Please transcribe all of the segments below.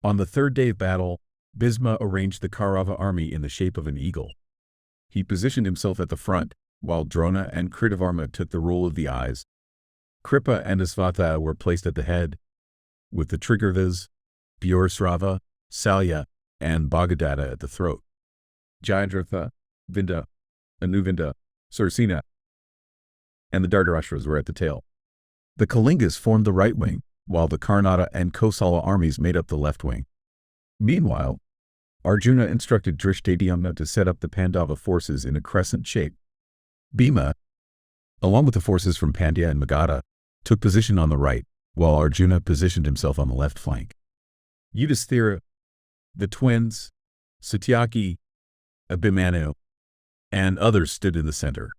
On the third day of battle, Bhishma arranged the Kaurava army in the shape of an eagle. He positioned himself at the front, while Drona and Kritavarma took the role of the eyes. Kripa and Asvatha were placed at the head, with the Trigurvas, Bhurisrava, Salya, and Bhagadatta at the throat. Jayadratha, Vinda, Anuvinda, Sursena, and the Dhartarashtra's were at the tail. The Kalingas formed the right wing, while the Karnata and Kosala armies made up the left wing. Meanwhile, Arjuna instructed Drishtadyumna to set up the Pandava forces in a crescent shape. Bhima, along with the forces from Pandya and Magadha, took position on the right, while Arjuna positioned himself on the left flank. Yudhisthira, the twins, Satyaki, Abhimanyu, and others stood in the center.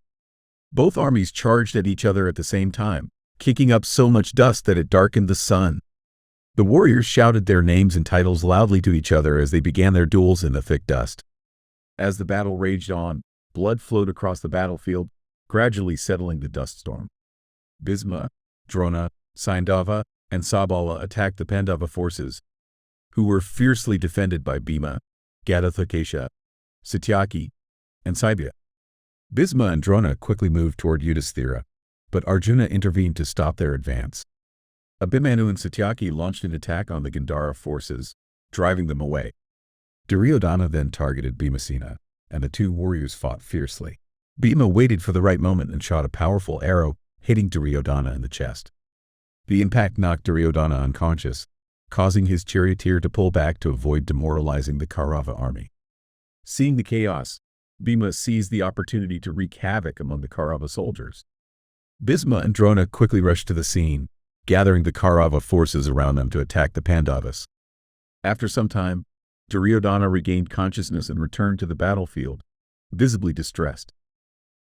Both armies charged at each other at the same time, kicking up so much dust that it darkened the sun. The warriors shouted their names and titles loudly to each other as they began their duels in the thick dust. As the battle raged on, blood flowed across the battlefield, gradually settling the dust storm. Bhishma, Drona, Saindava, and Sabala attacked the Pandava forces, who were fiercely defended by Bhima, Gadathakesha, Satyaki, and Saibhya. Bhishma and Drona quickly moved toward Yudhisthira, but Arjuna intervened to stop their advance. Abhimanyu and Satyaki launched an attack on the Gandhara forces, driving them away. Duryodhana then targeted Bhimasena, and the two warriors fought fiercely. Bhima waited for the right moment and shot a powerful arrow, hitting Duryodhana in the chest. The impact knocked Duryodhana unconscious, causing his charioteer to pull back to avoid demoralizing the Kaurava army. Seeing the chaos, Bhima seized the opportunity to wreak havoc among the Kaurava soldiers. Bhishma and Drona quickly rushed to the scene, gathering the Kaurava forces around them to attack the Pandavas. After some time, Duryodhana regained consciousness and returned to the battlefield, visibly distressed.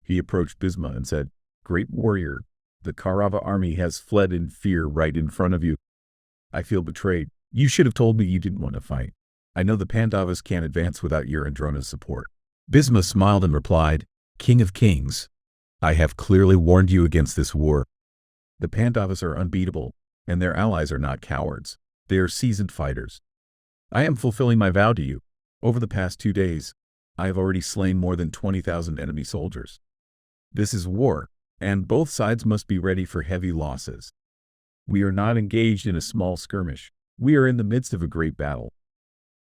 He approached Bhishma and said, "Great warrior, the Kaurava army has fled in fear right in front of you. I feel betrayed. You should have told me you didn't want to fight. I know the Pandavas can't advance without your and Drona's support." Bhishma smiled and replied, "King of kings, I have clearly warned you against this war. The Pandavas are unbeatable, and their allies are not cowards. They are seasoned fighters. I am fulfilling my vow to you. Over the past 2 days, I have already slain more than 20,000 enemy soldiers. This is war, and both sides must be ready for heavy losses. We are not engaged in a small skirmish. We are in the midst of a great battle."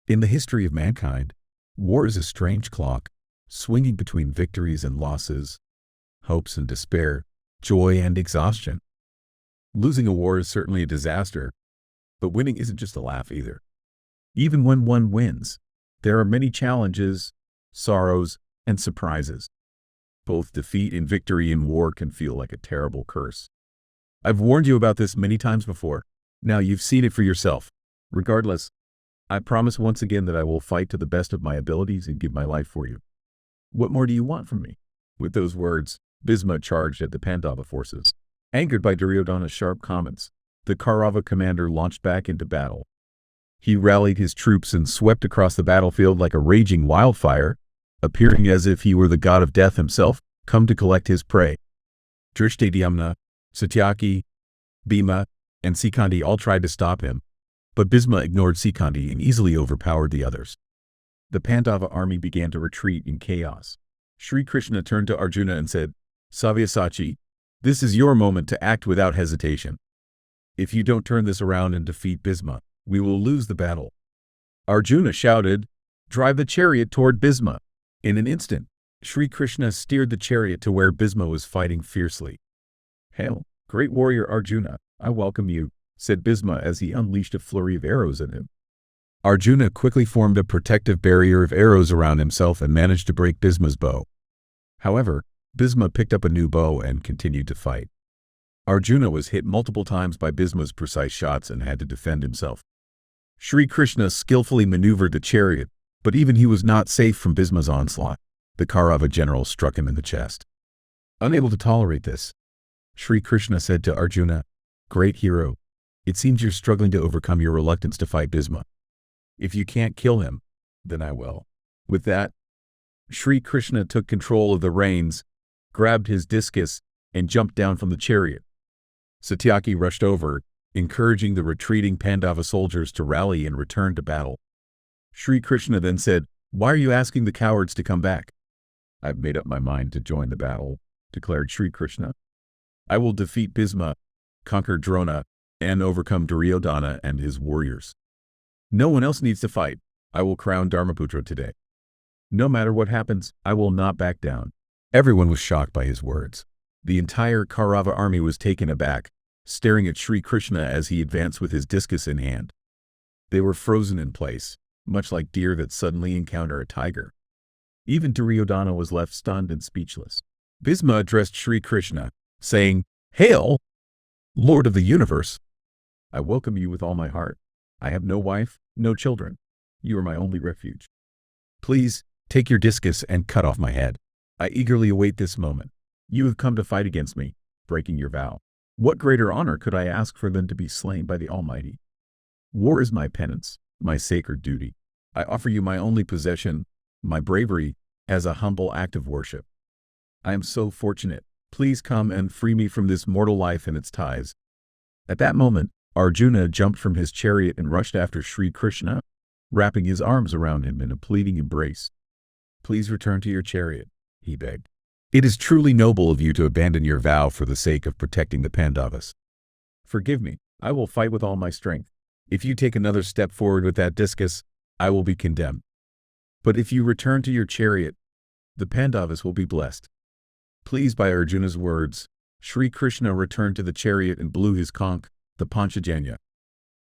In the history of mankind, war is a strange clock, swinging between victories and losses, hopes and despair, joy and exhaustion. Losing a war is certainly a disaster, but winning isn't just a laugh either. Even when one wins, there are many challenges, sorrows, and surprises. Both defeat and victory in war can feel like a terrible curse. I've warned you about this many times before. Now you've seen it for yourself. Regardless, I promise once again that I will fight to the best of my abilities and give my life for you. What more do you want from me?" With those words, Bhishma charged at the Pandava forces. Angered by Duryodhana's sharp comments, the Kaurava commander launched back into battle. He rallied his troops and swept across the battlefield like a raging wildfire, appearing as if he were the god of death himself, come to collect his prey. Drishtadyumna, Satyaki, Bhima, and Sikandi all tried to stop him, but Bhishma ignored Sikandi and easily overpowered the others. The Pandava army began to retreat in chaos. Sri Krishna turned to Arjuna and said, "Savyasachi, this is your moment to act without hesitation. If you don't turn this around and defeat Bhishma, we will lose the battle." Arjuna shouted, "Drive the chariot toward Bhishma." In an instant, Sri Krishna steered the chariot to where Bhishma was fighting fiercely. "Hail, great warrior Arjuna, I welcome you," said Bhishma as he unleashed a flurry of arrows at him. Arjuna quickly formed a protective barrier of arrows around himself and managed to break Bhishma's bow. However, Bhishma picked up a new bow and continued to fight. Arjuna was hit multiple times by Bhishma's precise shots and had to defend himself. Sri Krishna skillfully maneuvered the chariot, but even he was not safe from Bhishma's onslaught. The Kaurava general struck him in the chest. Unable to tolerate this, Sri Krishna said to Arjuna, "Great hero, it seems you're struggling to overcome your reluctance to fight Bhishma. If you can't kill him, then I will." With that, Sri Krishna took control of the reins, grabbed his discus, and jumped down from the chariot. Satyaki rushed over, encouraging the retreating Pandava soldiers to rally and return to battle. Sri Krishna then said, "Why are you asking the cowards to come back?" "I've made up my mind to join the battle," declared Sri Krishna. "I will defeat Bhishma, conquer Drona, and overcome Duryodhana and his warriors. No one else needs to fight. I will crown Dharmaputra today. No matter what happens, I will not back down." Everyone was shocked by his words. The entire Kaurava army was taken aback, staring at Sri Krishna as he advanced with his discus in hand. They were frozen in place, much like deer that suddenly encounter a tiger. Even Duryodhana was left stunned and speechless. Bhishma addressed Sri Krishna, saying, "Hail, Lord of the universe! I welcome you with all my heart. I have no wife, no children. You are my only refuge. Please take your discus and cut off my head. I eagerly await this moment. You have come to fight against me, breaking your vow. What greater honor could I ask for than to be slain by the Almighty? War is my penance, my sacred duty. I offer you my only possession, my bravery, as a humble act of worship. I am so fortunate. Please come and free me from this mortal life and its ties." At that moment, Arjuna jumped from his chariot and rushed after Sri Krishna, wrapping his arms around him in a pleading embrace. "Please return to your chariot," he begged. "It is truly noble of you to abandon your vow for the sake of protecting the Pandavas. Forgive me, I will fight with all my strength. If you take another step forward with that discus, I will be condemned. But if you return to your chariot, the Pandavas will be blessed." Pleased by Arjuna's words, Sri Krishna returned to the chariot and blew his conch, the Panchajanya.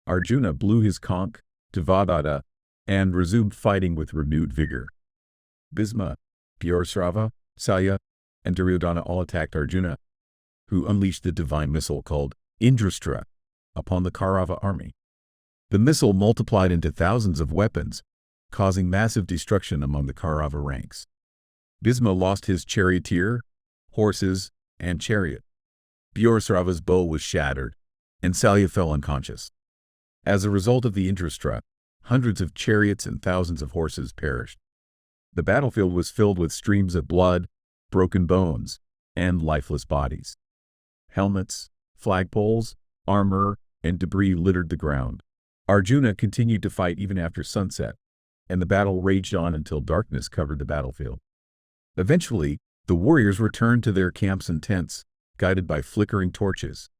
Arjuna blew his conch, Devadatta, and resumed fighting with renewed vigor. Bhishma, Bhyarsrava, Salya, and Duryodhana all attacked Arjuna, who unleashed the divine missile called Indrastra upon the Kaurava army. The missile multiplied into thousands of weapons, causing massive destruction among the Kaurava ranks. Bhishma lost his charioteer, horses, and chariot. Bhyarsrava's bow was shattered, and Salya fell unconscious. As a result of the Indrastra, hundreds of chariots and thousands of horses perished. The battlefield was filled with streams of blood, broken bones, and lifeless bodies. Helmets, flagpoles, armor, and debris littered the ground. Arjuna continued to fight even after sunset, and the battle raged on until darkness covered the battlefield. Eventually, the warriors returned to their camps and tents, guided by flickering torches.